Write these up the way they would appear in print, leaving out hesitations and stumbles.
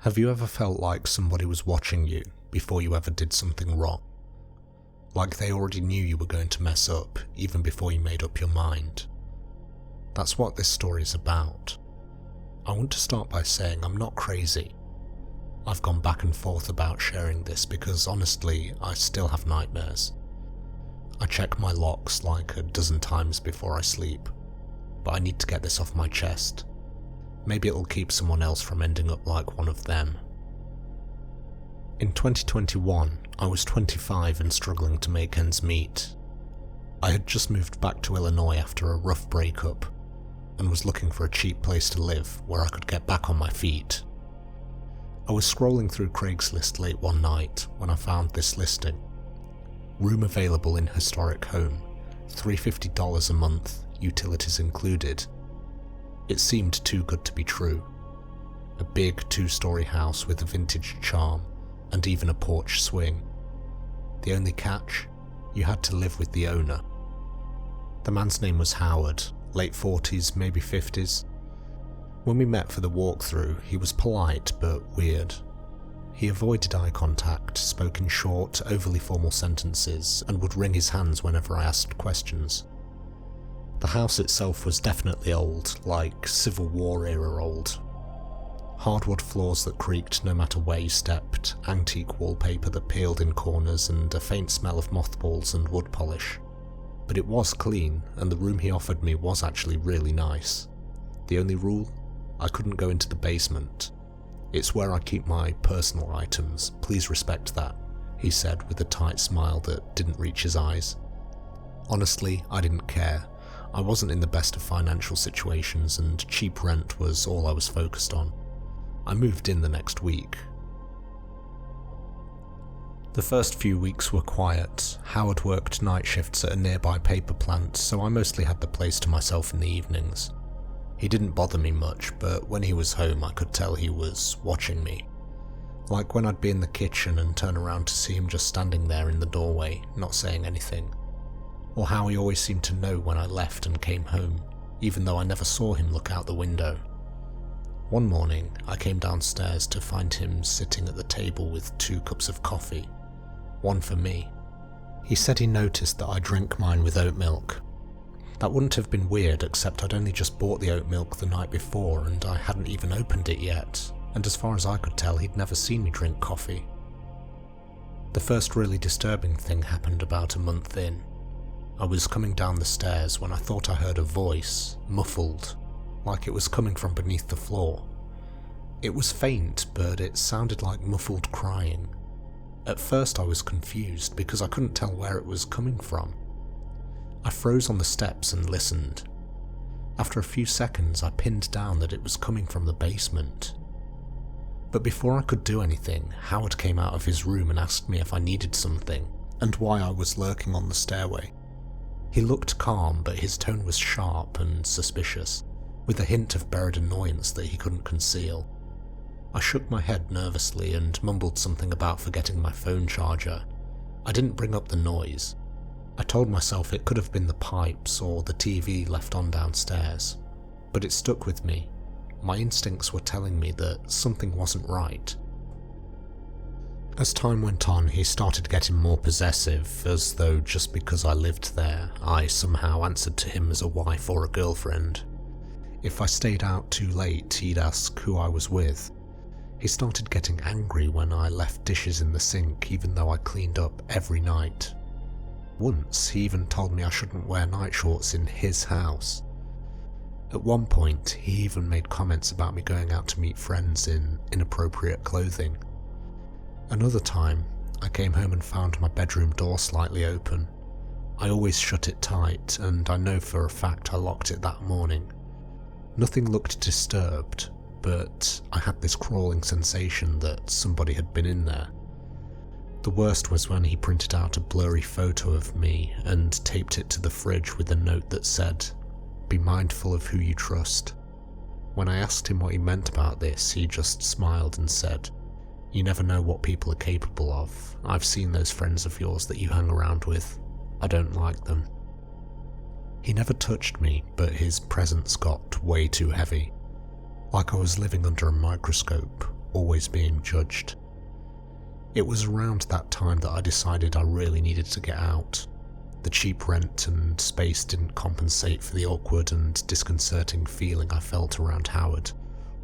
Have you ever felt like somebody was watching you before you ever did something wrong? Like they already knew you were going to mess up even before you made up your mind? That's what this story is about. I want to start by saying I'm not crazy. I've gone back and forth about sharing this because honestly, I still have nightmares. I check my locks like a dozen times before I sleep, but I need to get this off my chest. Maybe it'll keep someone else from ending up like one of them. In 2021, I was 25 and struggling to make ends meet. I had just moved back to Illinois after a rough breakup, and was looking for a cheap place to live where I could get back on my feet. I was scrolling through Craigslist late one night when I found this listing. Room available in historic home, $350 a month, utilities included. It seemed too good to be true. A big 2-story house with a vintage charm, and even a porch swing. The only catch? You had to live with the owner. The man's name was Howard, late 40s, maybe 50s. When we met for the walkthrough, he was polite but weird. He avoided eye contact, spoke in short, overly formal sentences, and would wring his hands whenever I asked questions. The house itself was definitely old, like Civil War era old. Hardwood floors that creaked no matter where you stepped, antique wallpaper that peeled in corners, and a faint smell of mothballs and wood polish. But it was clean, and the room he offered me was actually really nice. The only rule? I couldn't go into the basement. It's where I keep my personal items, please respect that, he said with a tight smile that didn't reach his eyes. Honestly, I didn't care. I wasn't in the best of financial situations, and cheap rent was all I was focused on. I moved in the next week. The first few weeks were quiet. Howard worked night shifts at a nearby paper plant, so I mostly had the place to myself in the evenings. He didn't bother me much, but when he was home I could tell he was watching me. Like when I'd be in the kitchen and turn around to see him just standing there in the doorway, not saying anything. Or how he always seemed to know when I left and came home, even though I never saw him look out the window. One morning, I came downstairs to find him sitting at the table with 2 cups of coffee, one for me. He said he noticed that I drink mine with oat milk. That wouldn't have been weird, except I'd only just bought the oat milk the night before and I hadn't even opened it yet, and as far as I could tell, he'd never seen me drink coffee. The first really disturbing thing happened about a month in. I was coming down the stairs when I thought I heard a voice, muffled, like it was coming from beneath the floor. It was faint, but it sounded like muffled crying. At first I was confused because I couldn't tell where it was coming from. I froze on the steps and listened. After a few seconds I pinned down that it was coming from the basement. But before I could do anything, Howard came out of his room and asked me if I needed something, and why I was lurking on the stairway. He looked calm, but his tone was sharp and suspicious, with a hint of buried annoyance that he couldn't conceal. I shook my head nervously and mumbled something about forgetting my phone charger. I didn't bring up the noise. I told myself it could have been the pipes or the TV left on downstairs, but it stuck with me. My instincts were telling me that something wasn't right. As time went on, he started getting more possessive, as though just because I lived there, I somehow answered to him as a wife or a girlfriend. If I stayed out too late, he'd ask who I was with. He started getting angry when I left dishes in the sink, even though I cleaned up every night. Once, he even told me I shouldn't wear night shorts in his house. At one point, he even made comments about me going out to meet friends in inappropriate clothing. Another time, I came home and found my bedroom door slightly open. I always shut it tight, and I know for a fact I locked it that morning. Nothing looked disturbed, but I had this crawling sensation that somebody had been in there. The worst was when he printed out a blurry photo of me and taped it to the fridge with a note that said, "Be mindful of who you trust." When I asked him what he meant about this, he just smiled and said, "You never know what people are capable of. I've seen those friends of yours that you hang around with. I don't like them." He never touched me, but his presence got way too heavy. Like I was living under a microscope, always being judged. It was around that time that I decided I really needed to get out. The cheap rent and space didn't compensate for the awkward and disconcerting feeling I felt around Howard,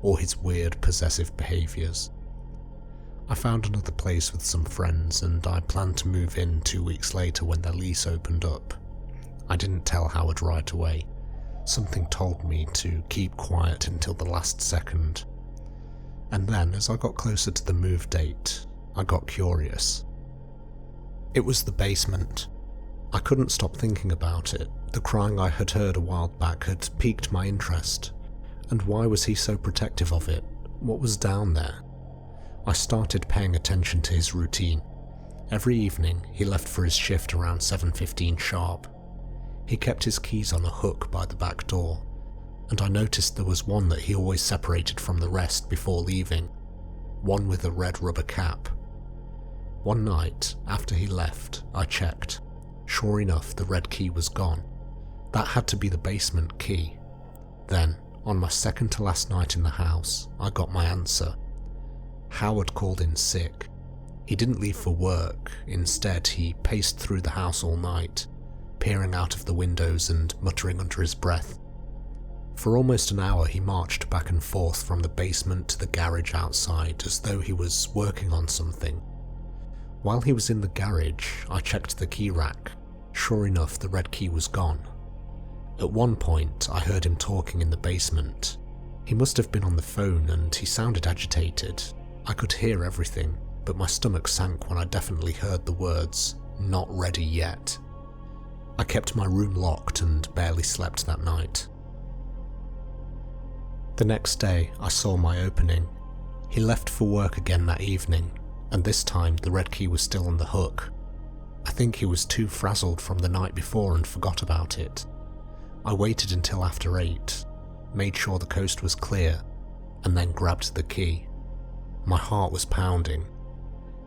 or his weird possessive behaviours. I found another place with some friends and I planned to move in 2 weeks later when their lease opened up. I didn't tell Howard right away. Something told me to keep quiet until the last second. And then, as I got closer to the move date, I got curious. It was the basement. I couldn't stop thinking about it. The crying I had heard a while back had piqued my interest. And why was he so protective of it? What was down there? I started paying attention to his routine. Every evening, he left for his shift around 7:15 sharp. He kept his keys on a hook by the back door, and I noticed there was one that he always separated from the rest before leaving, one with a red rubber cap. One night, after he left, I checked. Sure enough, the red key was gone. That had to be the basement key. Then, on my second to last night in the house, I got my answer. Howard called in sick. He didn't leave for work. Instead, he paced through the house all night, peering out of the windows and muttering under his breath. For almost an hour he marched back and forth from the basement to the garage outside as though he was working on something. While he was in the garage, I checked the key rack. Sure enough, the red key was gone. At one point, I heard him talking in the basement. He must have been on the phone and he sounded agitated. I could hear everything, but my stomach sank when I definitely heard the words, "Not ready yet." I kept my room locked and barely slept that night. The next day, I saw my opening. He left for work again that evening, and this time the red key was still on the hook. I think he was too frazzled from the night before and forgot about it. I waited until after 8, made sure the coast was clear, and then grabbed the key. My heart was pounding.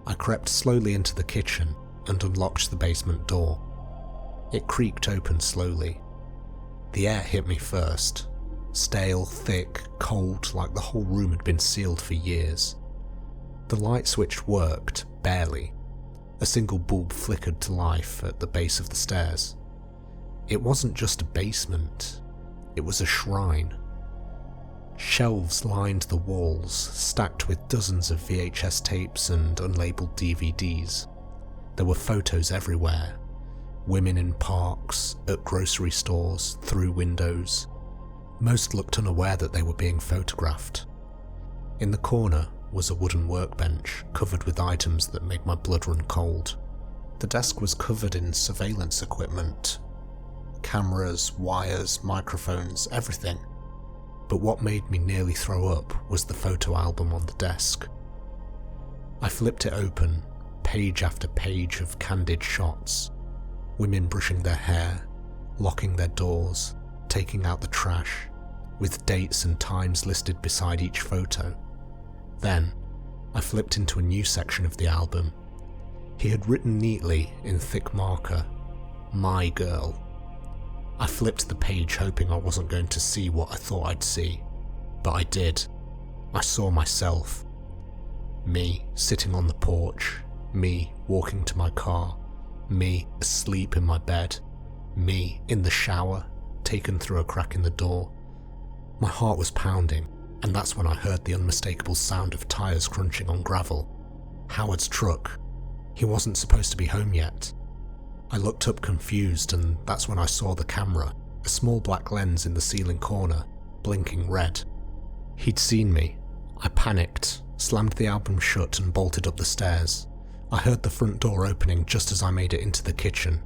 I crept slowly into the kitchen and unlocked the basement door. It creaked open slowly. The air hit me first. Stale, thick, cold, like the whole room had been sealed for years. The light switch worked, barely. A single bulb flickered to life at the base of the stairs. It wasn't just a basement, it was a shrine. Shelves lined the walls, stacked with dozens of VHS tapes and unlabeled DVDs. There were photos everywhere. Women in parks, at grocery stores, through windows. Most looked unaware that they were being photographed. In the corner was a wooden workbench covered with items that made my blood run cold. The desk was covered in surveillance equipment. Cameras, wires, microphones, everything. But what made me nearly throw up was the photo album on the desk. I flipped it open, page after page of candid shots. Women brushing their hair, locking their doors, taking out the trash, with dates and times listed beside each photo. Then, I flipped into a new section of the album. He had written neatly, in thick marker, "My girl." I flipped the page hoping I wasn't going to see what I thought I'd see, but I did. I saw myself. Me, sitting on the porch, me, walking to my car, me, asleep in my bed, me, in the shower, taken through a crack in the door. My heart was pounding, and that's when I heard the unmistakable sound of tyres crunching on gravel. Howard's truck. He wasn't supposed to be home yet. I looked up confused, and that's when I saw the camera, a small black lens in the ceiling corner, blinking red. He'd seen me. I panicked, slammed the album shut and bolted up the stairs. I heard the front door opening just as I made it into the kitchen.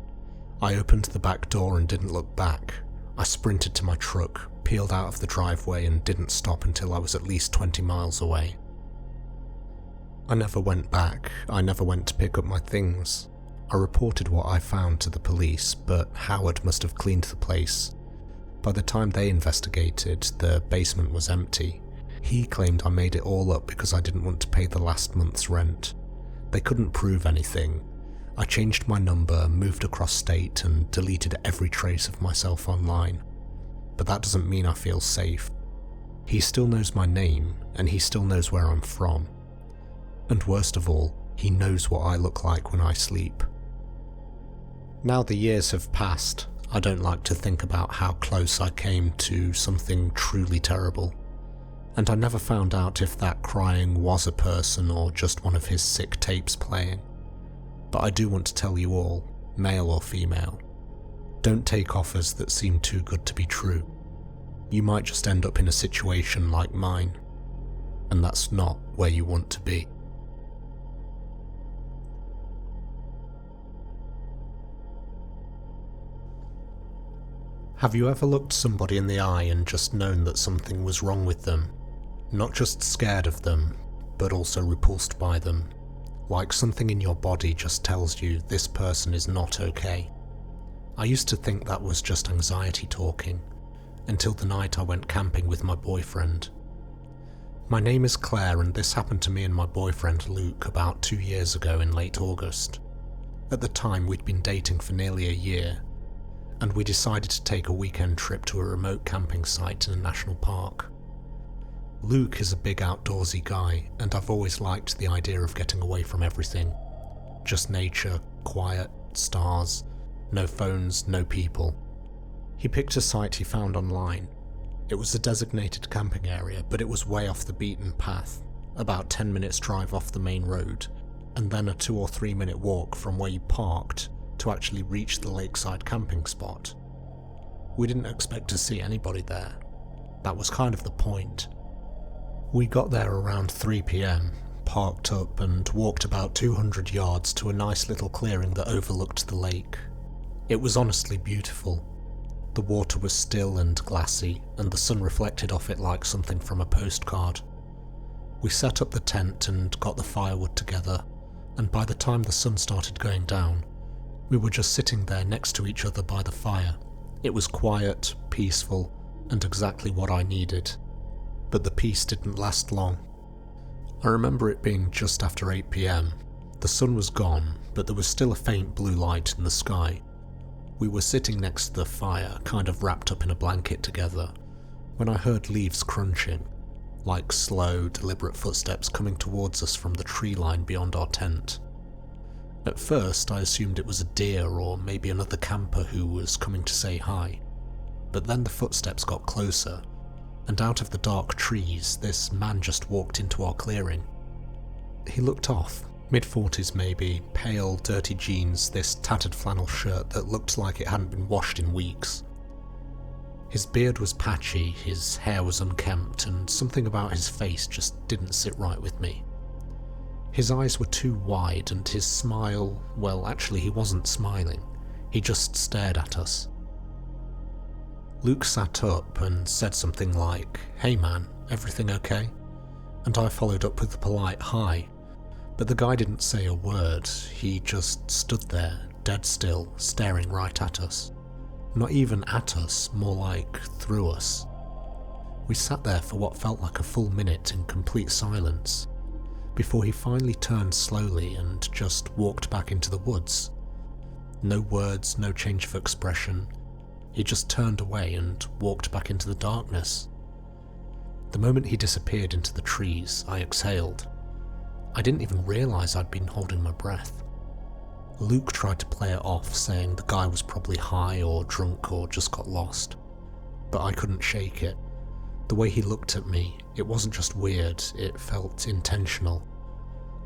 I opened the back door and didn't look back. I sprinted to my truck, peeled out of the driveway and didn't stop until I was at least 20 miles away. I never went back. I never went to pick up my things. I reported what I found to the police, but Howard must have cleaned the place. By the time they investigated, the basement was empty. He claimed I made it all up because I didn't want to pay the last month's rent. They couldn't prove anything. I changed my number, moved across state, and deleted every trace of myself online. But that doesn't mean I feel safe. He still knows my name, and he still knows where I'm from. And worst of all, he knows what I look like when I sleep. Now the years have passed, I don't like to think about how close I came to something truly terrible. And I never found out if that crying was a person or just one of his sick tapes playing. But I do want to tell you all, male or female, don't take offers that seem too good to be true. You might just end up in a situation like mine, and that's not where you want to be. Have you ever looked somebody in the eye and just known that something was wrong with them? Not just scared of them, but also repulsed by them. Like something in your body just tells you this person is not okay. I used to think that was just anxiety talking, until the night I went camping with my boyfriend. My name is Claire, and this happened to me and my boyfriend Luke about 2 years ago in late August. At the time we'd been dating for nearly a year, and we decided to take a weekend trip to a remote camping site in a national park. Luke is a big outdoorsy guy, and I've always liked the idea of getting away from everything. Just nature, quiet, stars, no phones, no people. He picked a site he found online. It was a designated camping area, but it was way off the beaten path, about 10 minutes drive off the main road, and then a 2 or 3 minute walk from where you parked to actually reach the lakeside camping spot. We didn't expect to see anybody there. That was kind of the point. We got there around 3 PM, parked up and walked about 200 yards to a nice little clearing that overlooked the lake. It was honestly beautiful. The water was still and glassy, and the sun reflected off it like something from a postcard. We set up the tent and got the firewood together, and by the time the sun started going down, we were just sitting there next to each other by the fire. It was quiet, peaceful, and exactly what I needed. But the peace didn't last long. I remember it being just after 8 PM. The sun was gone, but there was still a faint blue light in the sky. We were sitting next to the fire, kind of wrapped up in a blanket together, when I heard leaves crunching, like slow, deliberate footsteps coming towards us from the tree line beyond our tent. At first, I assumed it was a deer or maybe another camper who was coming to say hi. But then the footsteps got closer, and out of the dark trees, this man just walked into our clearing. He looked off, mid-40s maybe, pale, dirty jeans, this tattered flannel shirt that looked like it hadn't been washed in weeks. His beard was patchy, his hair was unkempt, and something about his face just didn't sit right with me. His eyes were too wide, and his smile, well, actually he wasn't smiling, he just stared at us. Luke sat up and said something like, "Hey man, everything okay?" And I followed up with a polite hi, but the guy didn't say a word, he just stood there, dead still, staring right at us. Not even at us, more like through us. We sat there for what felt like a full minute in complete silence, before he finally turned slowly and just walked back into the woods. No words, no change of expression. He just turned away and walked back into the darkness. The moment he disappeared into the trees, I exhaled. I didn't even realise I'd been holding my breath. Luke tried to play it off, saying the guy was probably high or drunk or just got lost. But I couldn't shake it. The way he looked at me, it wasn't just weird, it felt intentional.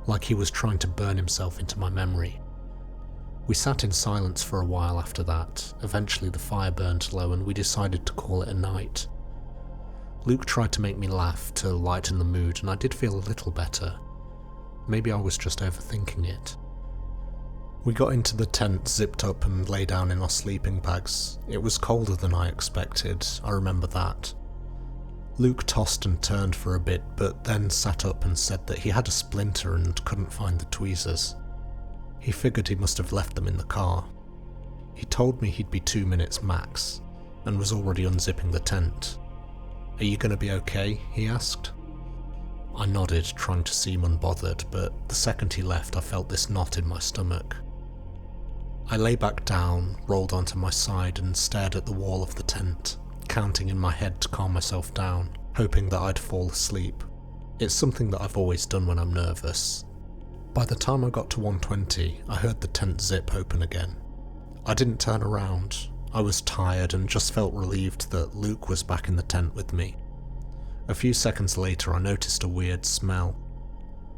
Like he was trying to burn himself into my memory. We sat in silence for a while after that. Eventually the fire burned low and we decided to call it a night. Luke tried to make me laugh to lighten the mood, and I did feel a little better. Maybe I was just overthinking it. We got into the tent, zipped up and lay down in our sleeping bags. It was colder than I expected, I remember that. Luke tossed and turned for a bit, but then sat up and said that he had a splinter and couldn't find the tweezers. He figured he must have left them in the car. He told me he'd be 2 minutes max, and was already unzipping the tent. "Are you gonna be okay?" he asked. I nodded, trying to seem unbothered, but the second he left I felt this knot in my stomach. I lay back down, rolled onto my side and stared at the wall of the tent, counting in my head to calm myself down. hoping that I'd fall asleep. It's something that I've always done when I'm nervous. By the time I got to 120, I heard the tent zip open again. I didn't turn around. I was tired and just felt relieved that Luke was back in the tent with me. A few seconds later, I noticed a weird smell.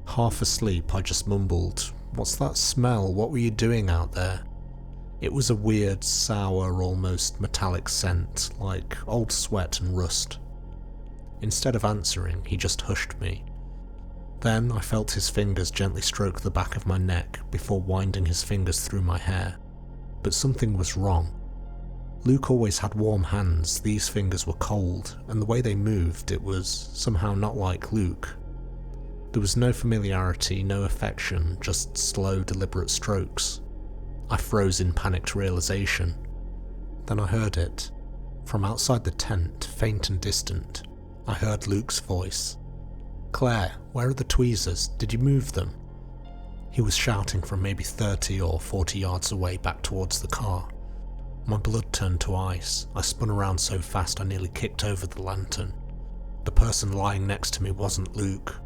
Half asleep, I just mumbled, "What's that smell? What were you doing out there?" It was a weird, sour, almost metallic scent, like old sweat and rust. Instead of answering, he just hushed me. Then I felt his fingers gently stroke the back of my neck before winding his fingers through my hair. But something was wrong. Luke always had warm hands, these fingers were cold, and the way they moved, it was somehow not like Luke. There was no familiarity, no affection, just slow, deliberate strokes. I froze in panicked realization. Then I heard it. From outside the tent, faint and distant, I heard Luke's voice. "Claire, where are the tweezers? Did you move them?" He was shouting from maybe 30 or 40 yards away back towards the car. My blood turned to ice. I spun around so fast I nearly kicked over the lantern. The person lying next to me wasn't Luke.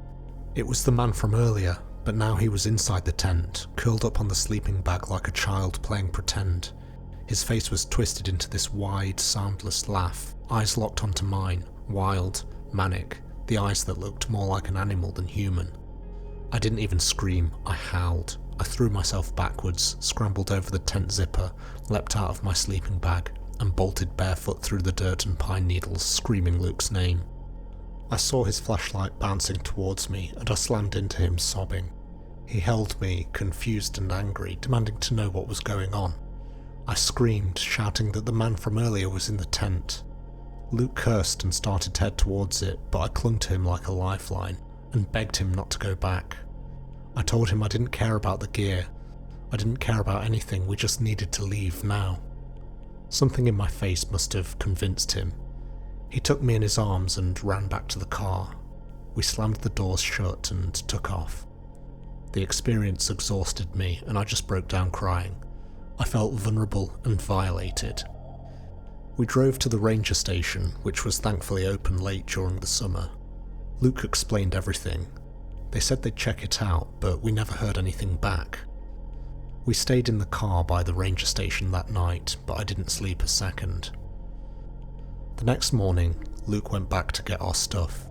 It was the man from earlier, but now he was inside the tent, curled up on the sleeping bag like a child playing pretend. His face was twisted into this wide, soundless laugh, eyes locked onto mine, wild, manic, the eyes that looked more like an animal than human. I didn't even scream, I howled. I threw myself backwards, scrambled over the tent zipper, leapt out of my sleeping bag, and bolted barefoot through the dirt and pine needles, screaming Luke's name. I saw his flashlight bouncing towards me, and I slammed into him, sobbing. He held me, confused and angry, demanding to know what was going on. I screamed, shouting that the man from earlier was in the tent. Luke cursed and started to head towards it, but I clung to him like a lifeline, and begged him not to go back. I told him I didn't care about the gear. I didn't care about anything, we just needed to leave now. Something in my face must have convinced him. He took me in his arms and ran back to the car. We slammed the doors shut and took off. The experience exhausted me, and I just broke down crying. I felt vulnerable and violated. We drove to the ranger station, which was thankfully open late during the summer. Luke explained everything. They said they'd check it out, but we never heard anything back. We stayed in the car by the ranger station that night, but I didn't sleep a second. The next morning, Luke went back to get our stuff.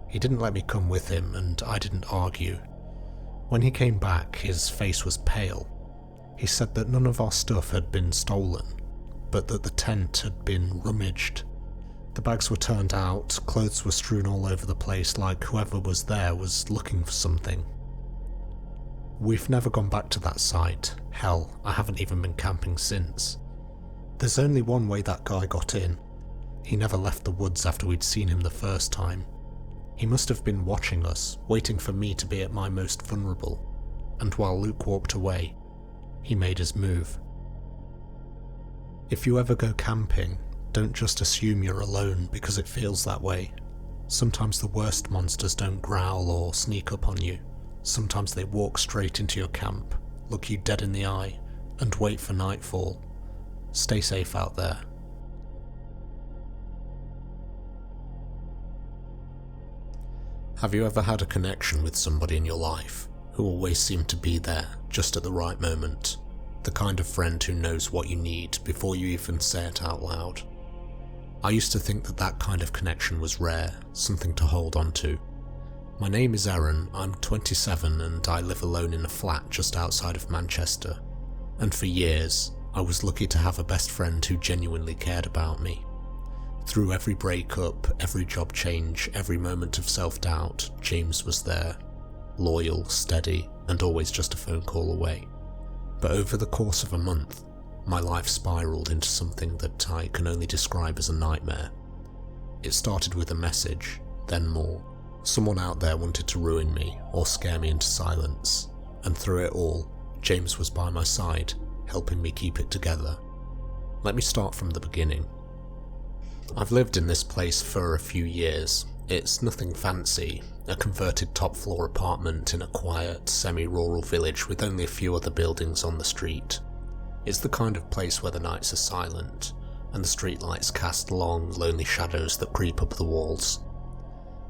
He didn't let me come with him, and I didn't argue. When he came back, his face was pale. He said that none of our stuff had been stolen, but that the tent had been rummaged. The bags were turned out, clothes were strewn all over the place like whoever was there was looking for something. We've never gone back to that site. Hell, I haven't even been camping since. There's only one way that guy got in. He never left the woods after we'd seen him the first time. He must have been watching us, waiting for me to be at my most vulnerable, and while Luke walked away, he made his move. If you ever go camping, don't just assume you're alone because it feels that way. Sometimes the worst monsters don't growl or sneak up on you. Sometimes they walk straight into your camp, look you dead in the eye, and wait for nightfall. Stay safe out there. Have you ever had a connection with somebody in your life who always seemed to be there just at the right moment? The kind of friend who knows what you need before you even say it out loud. I used to think that that kind of connection was rare, something to hold on to. My name is Aaron, I'm 27 and I live alone in a flat just outside of Manchester. And for years, I was lucky to have a best friend who genuinely cared about me. Through every breakup, every job change, every moment of self-doubt, James was there. Loyal, steady, and always just a phone call away. But over the course of a month, my life spiraled into something that I can only describe as a nightmare. It started with a message, then more. Someone out there wanted to ruin me or scare me into silence, and through it all, James was by my side, helping me keep it together. Let me start from the beginning. I've lived in this place for a few years. It's nothing fancy, a converted top-floor apartment in a quiet, semi-rural village with only a few other buildings on the street. It's the kind of place where the nights are silent, and the streetlights cast long, lonely shadows that creep up the walls.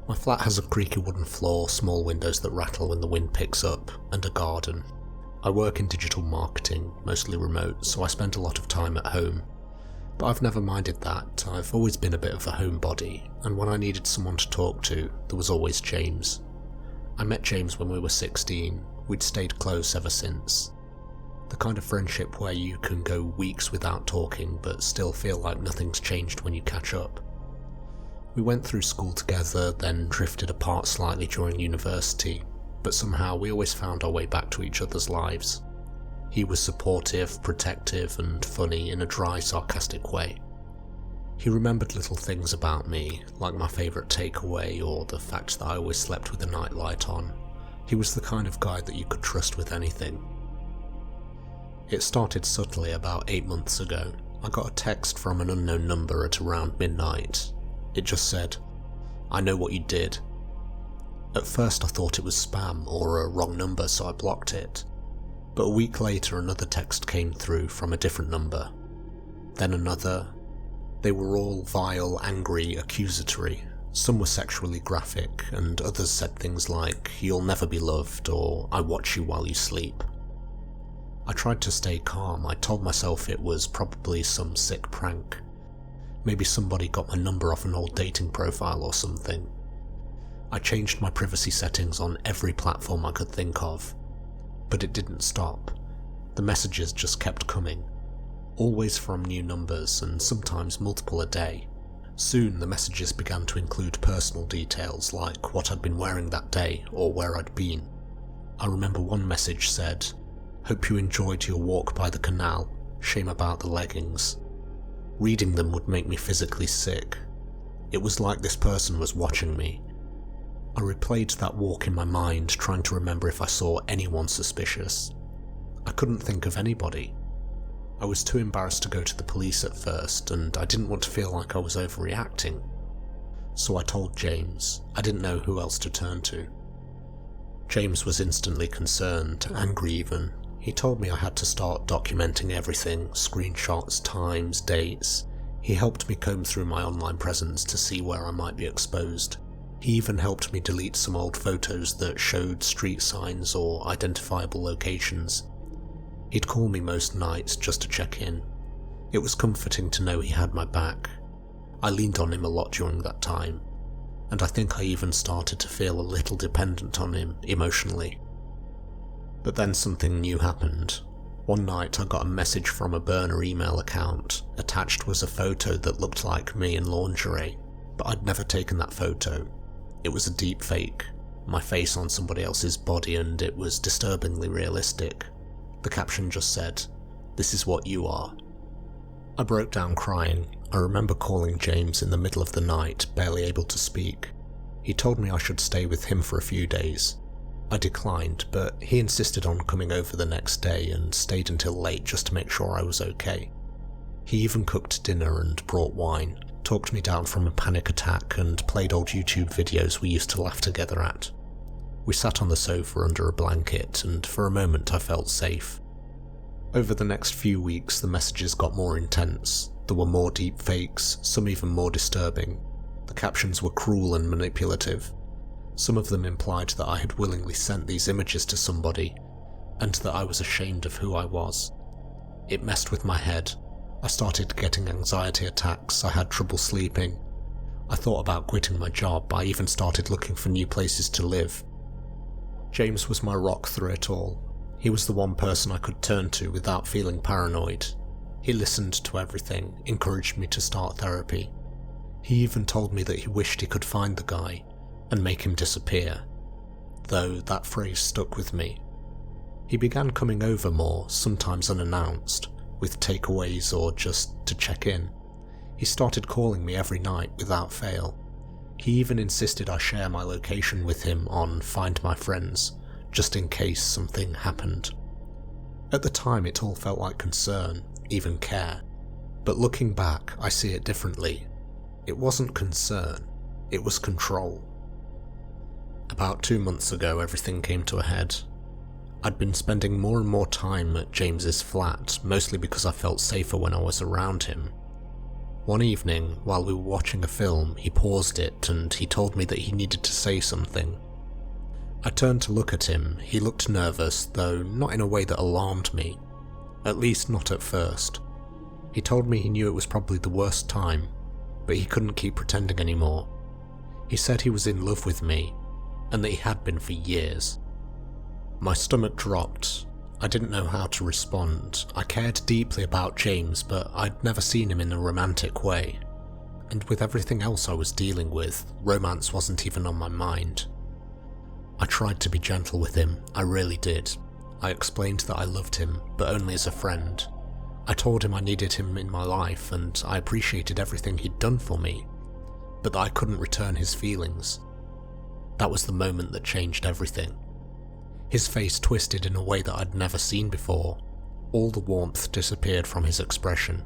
My flat has a creaky wooden floor, small windows that rattle when the wind picks up, and a garden. I work in digital marketing, mostly remote, so I spend a lot of time at home. But I've never minded that. I've always been a bit of a homebody, and when I needed someone to talk to, there was always James. I met James when we were 16. We'd stayed close ever since. The kind of friendship where you can go weeks without talking but still feel like nothing's changed when you catch up. We went through school together, then drifted apart slightly during university, but somehow we always found our way back to each other's lives. He was supportive, protective, and funny in a dry, sarcastic way. He remembered little things about me, like my favourite takeaway or the fact that I always slept with the nightlight on. He was the kind of guy that you could trust with anything. It started subtly about 8 months ago. I got a text from an unknown number at around midnight. It just said, "I know what you did." At first I thought it was spam or a wrong number, so I blocked it. But a week later another text came through from a different number. Then another. They were all vile, angry, accusatory. Some were sexually graphic, and others said things like, "You'll never be loved," or "I watch you while you sleep." I tried to stay calm. I told myself it was probably some sick prank. Maybe somebody got my number off an old dating profile or something. I changed my privacy settings on every platform I could think of. But it didn't stop. The messages just kept coming. Always from new numbers, and sometimes multiple a day. Soon the messages began to include personal details like what I'd been wearing that day or where I'd been. I remember one message said, "Hope you enjoyed your walk by the canal. Shame about the leggings." Reading them would make me physically sick. It was like this person was watching me. I replayed that walk in my mind, trying to remember if I saw anyone suspicious. I couldn't think of anybody. I was too embarrassed to go to the police at first, and I didn't want to feel like I was overreacting. So I told James. I didn't know who else to turn to. James was instantly concerned, angry even. He told me I had to start documenting everything, screenshots, times, dates. He helped me comb through my online presence to see where I might be exposed. He even helped me delete some old photos that showed street signs or identifiable locations. He'd call me most nights just to check in. It was comforting to know he had my back. I leaned on him a lot during that time, and I think I even started to feel a little dependent on him emotionally. But then something new happened. One night I got a message from a burner email account. Attached was a photo that looked like me in lingerie, but I'd never taken that photo. It was a deep fake, my face on somebody else's body, and it was disturbingly realistic. The caption just said, "This is what you are." I broke down crying. I remember calling James in the middle of the night, barely able to speak. He told me I should stay with him for a few days. I declined, but he insisted on coming over the next day and stayed until late just to make sure I was okay. He even cooked dinner and brought wine, talked me down from a panic attack, and played old YouTube videos we used to laugh together at. We sat on the sofa under a blanket, and for a moment I felt safe. Over the next few weeks the messages got more intense. There were more deep fakes, some even more disturbing. The captions were cruel and manipulative. Some of them implied that I had willingly sent these images to somebody, and that I was ashamed of who I was. It messed with my head. I started getting anxiety attacks, I had trouble sleeping. I thought about quitting my job, I even started looking for new places to live. James was my rock through it all. He was the one person I could turn to without feeling paranoid. He listened to everything, encouraged me to start therapy. He even told me that he wished he could find the guy and make him disappear, though that phrase stuck with me. He began coming over more, sometimes unannounced, with takeaways or just to check in. He started calling me every night without fail. He even insisted I share my location with him on Find My Friends, just in case something happened. At the time it all felt like concern, even care, but looking back I see it differently. It wasn't concern, it was control. About 2 months ago everything came to a head. I'd been spending more and more time at James's flat, mostly because I felt safer when I was around him. One evening, while we were watching a film, he paused it and he told me that he needed to say something. I turned to look at him. He looked nervous, though not in a way that alarmed me. At least not at first. He told me he knew it was probably the worst time, but he couldn't keep pretending anymore. He said he was in love with me, and that he had been for years. My stomach dropped. I didn't know how to respond. I cared deeply about James, but I'd never seen him in a romantic way. And with everything else I was dealing with, romance wasn't even on my mind. I tried to be gentle with him, I really did. I explained that I loved him, but only as a friend. I told him I needed him in my life and I appreciated everything he'd done for me, but that I couldn't return his feelings. That was the moment that changed everything. His face twisted in a way that I'd never seen before. All the warmth disappeared from his expression.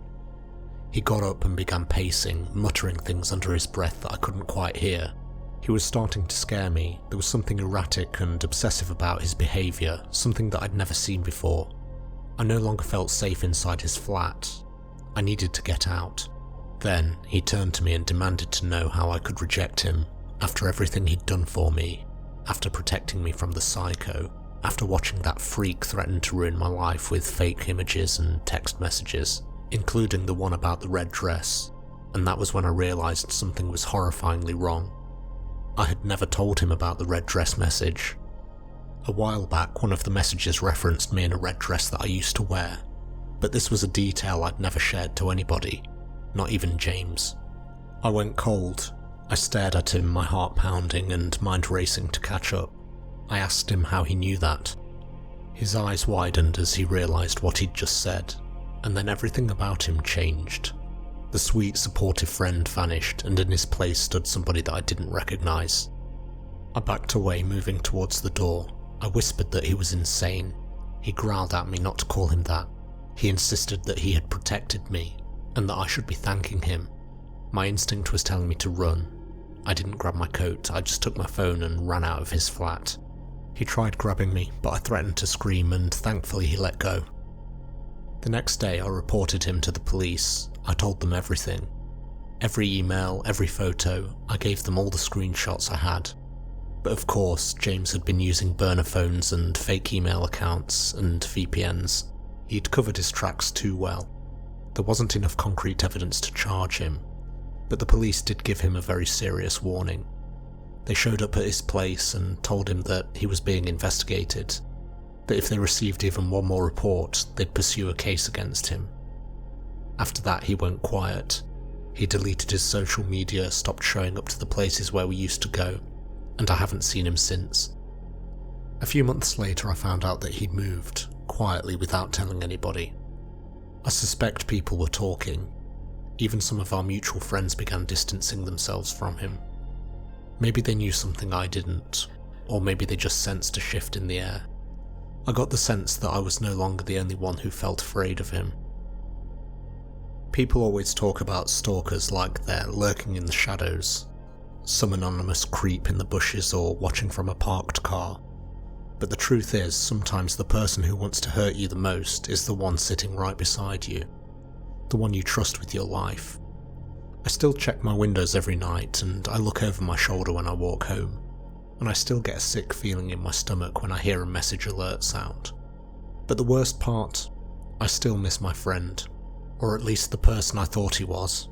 He got up and began pacing, muttering things under his breath that I couldn't quite hear. He was starting to scare me. There was something erratic and obsessive about his behaviour, something that I'd never seen before. I no longer felt safe inside his flat. I needed to get out. Then he turned to me and demanded to know how I could reject him, after everything he'd done for me, after protecting me from the psycho, after watching that freak threaten to ruin my life with fake images and text messages, including the one about the red dress, and that was when I realised something was horrifyingly wrong. I had never told him about the red dress message. A while back, one of the messages referenced me in a red dress that I used to wear, but this was a detail I'd never shared to anybody, not even James. I went cold. I stared at him, my heart pounding and mind racing to catch up. I asked him how he knew that. His eyes widened as he realised what he'd just said, and then everything about him changed. The sweet, supportive friend vanished, and in his place stood somebody that I didn't recognise. I backed away, moving towards the door. I whispered that he was insane. He growled at me not to call him that. He insisted that he had protected me, and that I should be thanking him. My instinct was telling me to run. I didn't grab my coat, I just took my phone and ran out of his flat. He tried grabbing me, but I threatened to scream, and thankfully he let go. The next day I reported him to the police. I told them everything. Every email, every photo, I gave them all the screenshots I had. But of course, James had been using burner phones and fake email accounts and VPNs. He'd covered his tracks too well. There wasn't enough concrete evidence to charge him, but the police did give him a very serious warning. They showed up at his place and told him that he was being investigated, that if they received even one more report, they'd pursue a case against him. After that, he went quiet. He deleted his social media, stopped showing up to the places where we used to go, and I haven't seen him since. A few months later, I found out that he'd moved, quietly without telling anybody. I suspect people were talking. Even some of our mutual friends began distancing themselves from him. Maybe they knew something I didn't, or maybe they just sensed a shift in the air. I got the sense that I was no longer the only one who felt afraid of him. People always talk about stalkers like they're lurking in the shadows, some anonymous creep in the bushes or watching from a parked car. But the truth is, sometimes the person who wants to hurt you the most is the one sitting right beside you, the one you trust with your life. I still check my windows every night and I look over my shoulder when I walk home, and I still get a sick feeling in my stomach when I hear a message alert sound. But the worst part, I still miss my friend, or at least the person I thought he was.